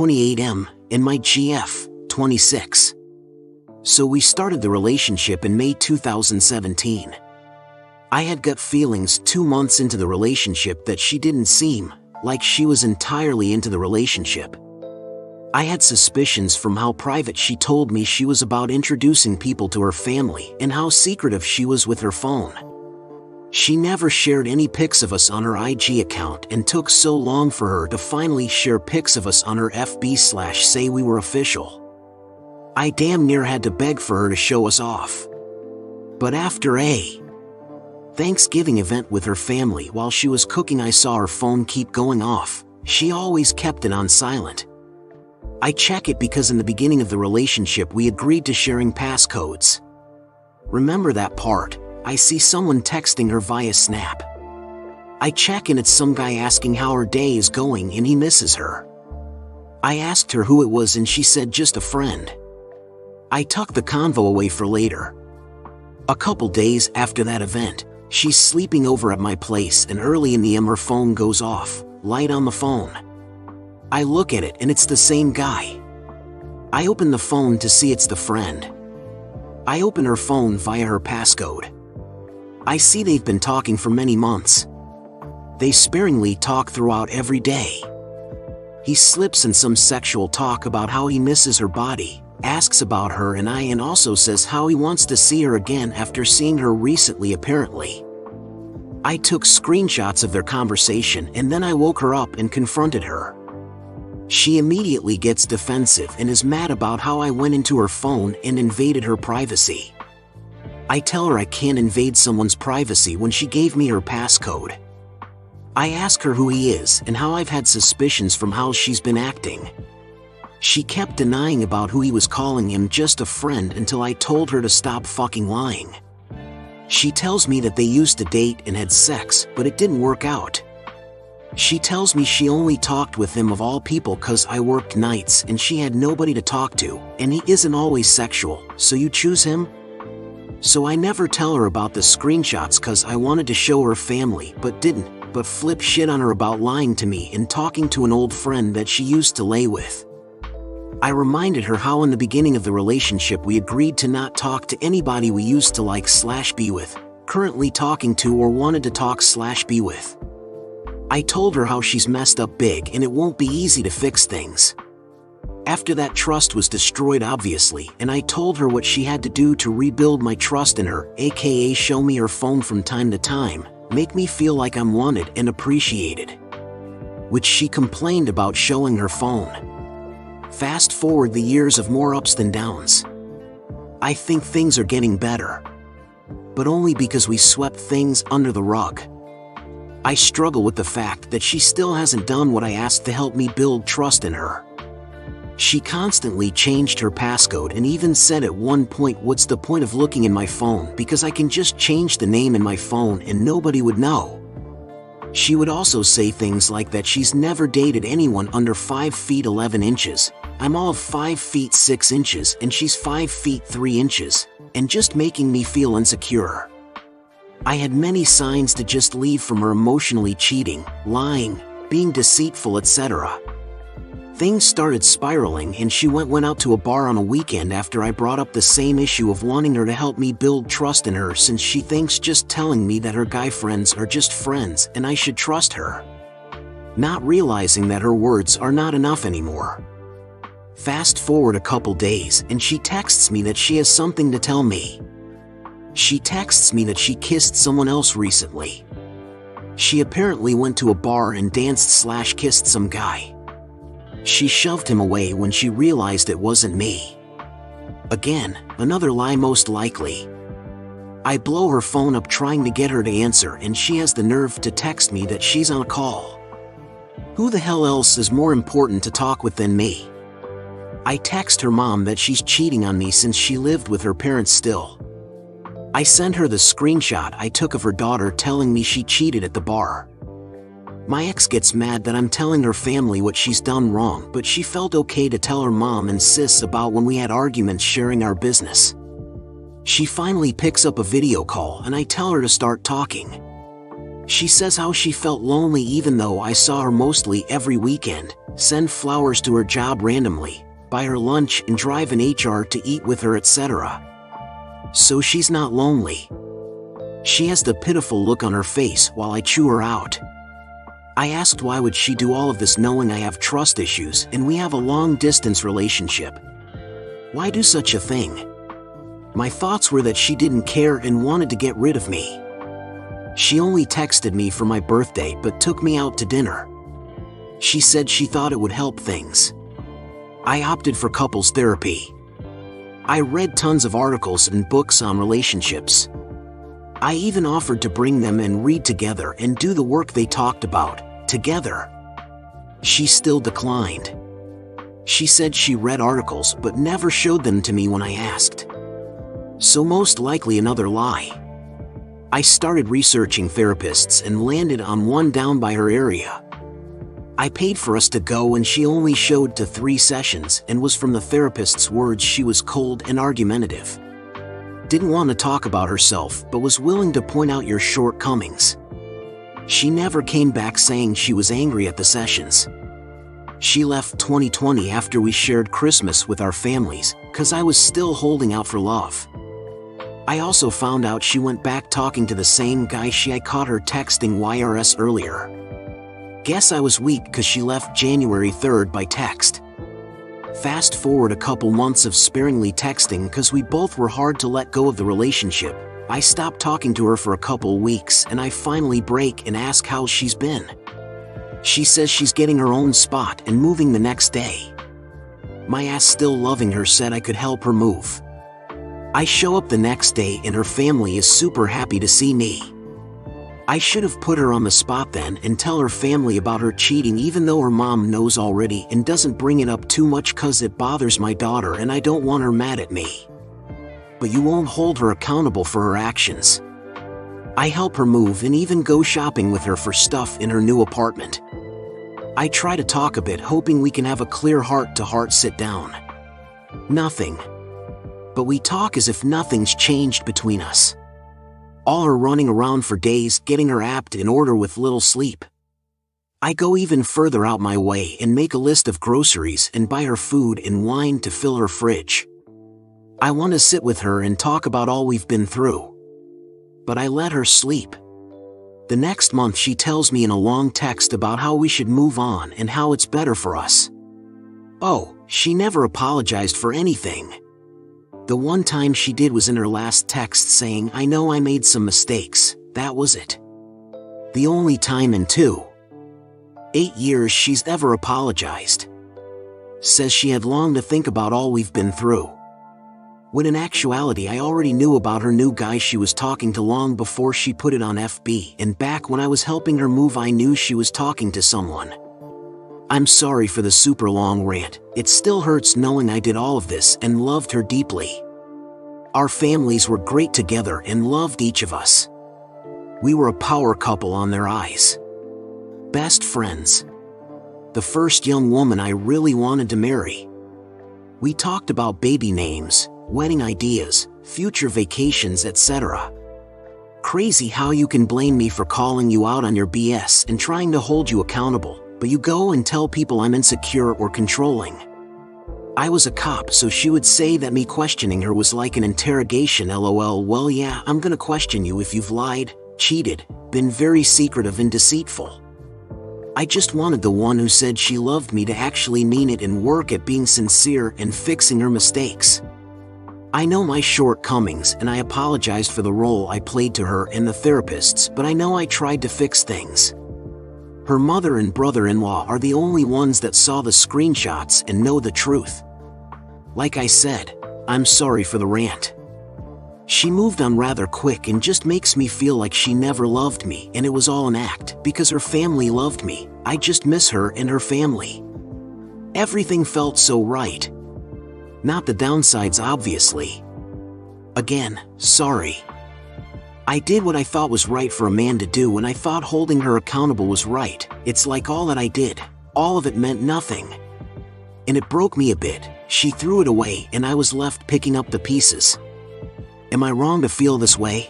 28M, and my GF, 26. So we started the relationship in May 2017. I had gut feelings 2 months into the relationship that she didn't seem like she was entirely into the relationship. I had suspicions from how private she told me she was about introducing people to her family and how secretive she was with her phone. She never shared any pics of us on her IG account and took so long for her to finally share pics of us on her FB/say we were official. I damn near had to beg for her to show us off. But after a Thanksgiving event with her family while she was cooking, I saw her phone keep going off. She always kept it on silent. I check it because in the beginning of the relationship we agreed to sharing passcodes. Remember that part? I see someone texting her via Snap. I check and it's some guy asking how her day is going and he misses her. I asked her who it was and she said just a friend. I tucked the convo away for later. A couple days after that event, she's sleeping over at my place and early in the AM her phone goes off, light on the phone. I look at it and it's the same guy. I open the phone to see it's the friend. I open her phone via her passcode. I see they've been talking for many months. They sparingly talk throughout every day. He slips in some sexual talk about how he misses her body, asks about her and also says how he wants to see her again after seeing her recently apparently. I took screenshots of their conversation and then I woke her up and confronted her. She immediately gets defensive and is mad about how I went into her phone and invaded her privacy. I tell her I can't invade someone's privacy when she gave me her passcode. I ask her who he is and how I've had suspicions from how she's been acting. She kept denying about who he was, calling him just a friend until I told her to stop fucking lying. She tells me that they used to date and had sex, but it didn't work out. She tells me she only talked with him of all people cause I worked nights and she had nobody to talk to, and he isn't always sexual, so you choose him? So I never tell her about the screenshots cause I wanted to show her family but didn't, but flip shit on her about lying to me and talking to an old friend that she used to lay with. I reminded her how in the beginning of the relationship we agreed to not talk to anybody we used to like/be with, currently talking to or wanted to talk/be with. I told her how she's messed up big and it won't be easy to fix things. After that, trust was destroyed obviously, and I told her what she had to do to rebuild my trust in her, aka show me her phone from time to time, make me feel like I'm wanted and appreciated. Which she complained about showing her phone. Fast forward the years of more ups than downs. I think things are getting better. But only because we swept things under the rug. I struggle with the fact that she still hasn't done what I asked to help me build trust in her. She constantly changed her passcode and even said at one point, what's the point of looking in my phone because I can just change the name in my phone and nobody would know. She would also say things like that she's never dated anyone under 5 feet 11 inches, I'm all of 5 feet 6 inches and she's 5 feet 3 inches, and just making me feel insecure. I had many signs to just leave from her: emotionally cheating, lying, being deceitful, etc. Things started spiraling and she went out to a bar on a weekend after I brought up the same issue of wanting her to help me build trust in her, since she thinks just telling me that her guy friends are just friends and I should trust her. Not realizing that her words are not enough anymore. Fast forward a couple days and she texts me that she has something to tell me. She texts me that she kissed someone else recently. She apparently went to a bar and danced/kissed some guy. She shoved him away when she realized it wasn't me. Again, another lie most likely. I blow her phone up trying to get her to answer and she has the nerve to text me that she's on a call. Who the hell else is more important to talk with than me? I text her mom that she's cheating on me since she lived with her parents still. I send her the screenshot I took of her daughter telling me she cheated at the bar. My ex gets mad that I'm telling her family what she's done wrong, but she felt okay to tell her mom and sis about when we had arguments sharing our business. She finally picks up a video call and I tell her to start talking. She says how she felt lonely even though I saw her mostly every weekend, send flowers to her job randomly, buy her lunch and drive an HR to eat with her, etc. So she's not lonely. She has the pitiful look on her face while I chew her out. I asked why would she do all of this knowing I have trust issues and we have a long-distance relationship. Why do such a thing? My thoughts were that she didn't care and wanted to get rid of me. She only texted me for my birthday but took me out to dinner. She said she thought it would help things. I opted for couples therapy. I read tons of articles and books on relationships. I even offered to bring them and read together and do the work they talked about, together. She still declined. She said she read articles but never showed them to me when I asked. So most likely another lie. I started researching therapists and landed on one down by her area. I paid for us to go and she only showed to 3 sessions and was, from the therapist's words, she was cold and argumentative. Didn't want to talk about herself but was willing to point out your shortcomings. She never came back saying she was angry at the sessions. She left 2020 after we shared Christmas with our families, 'cause I was still holding out for love. I also found out she went back talking to the same guy I caught her texting YRS earlier. Guess I was weak 'cause she left January 3rd by text. Fast forward a couple months of sparingly texting 'cause we both were hard to let go of the relationship. I stopped talking to her for a couple weeks and I finally break and ask how she's been. She says she's getting her own spot and moving the next day. My ass, still loving her, said I could help her move. I show up the next day and her family is super happy to see me. I should have put her on the spot then and tell her family about her cheating, even though her mom knows already and doesn't bring it up too much 'cause it bothers my daughter and I don't want her mad at me. But you won't hold her accountable for her actions. I help her move and even go shopping with her for stuff in her new apartment. I try to talk a bit, hoping we can have a clear heart-to-heart sit down. Nothing. But we talk as if nothing's changed between us. All her running around for days, getting her act in order with little sleep. I go even further out my way and make a list of groceries and buy her food and wine to fill her fridge. I want to sit with her and talk about all we've been through. But I let her sleep. The next month she tells me in a long text about how we should move on and how it's better for us. Oh, she never apologized for anything. The one time she did was in her last text saying, "I know I made some mistakes." That was it. The only time in 8 years she's ever apologized. Says she had long to think about all we've been through. When in actuality I already knew about her new guy she was talking to long before she put it on FB, and back when I was helping her move I knew she was talking to someone. I'm sorry for the super long rant. It still hurts knowing I did all of this and loved her deeply. Our families were great together and loved each of us. We were a power couple on their eyes. Best friends. The first young woman I really wanted to marry. We talked about baby names, wedding ideas, future vacations, etc. Crazy how you can blame me for calling you out on your BS and trying to hold you accountable, but you go and tell people I'm insecure or controlling. I was a cop, so she would say that me questioning her was like an interrogation. LOL. Well, yeah, I'm gonna question you if you've lied, cheated, been very secretive and deceitful. I just wanted the one who said she loved me to actually mean it and work at being sincere and fixing her mistakes. I know my shortcomings and I apologized for the role I played to her and the therapists, but I know I tried to fix things. Her mother and brother-in-law are the only ones that saw the screenshots and know the truth. Like I said, I'm sorry for the rant. She moved on rather quick and just makes me feel like she never loved me and it was all an act because her family loved me. I just miss her and her family. Everything felt so right. Not the downsides, obviously. Again, sorry. I did what I thought was right for a man to do and I thought holding her accountable was right. It's like all that I did, all of it meant nothing. And it broke me a bit. She threw it away and I was left picking up the pieces. Am I wrong to feel this way?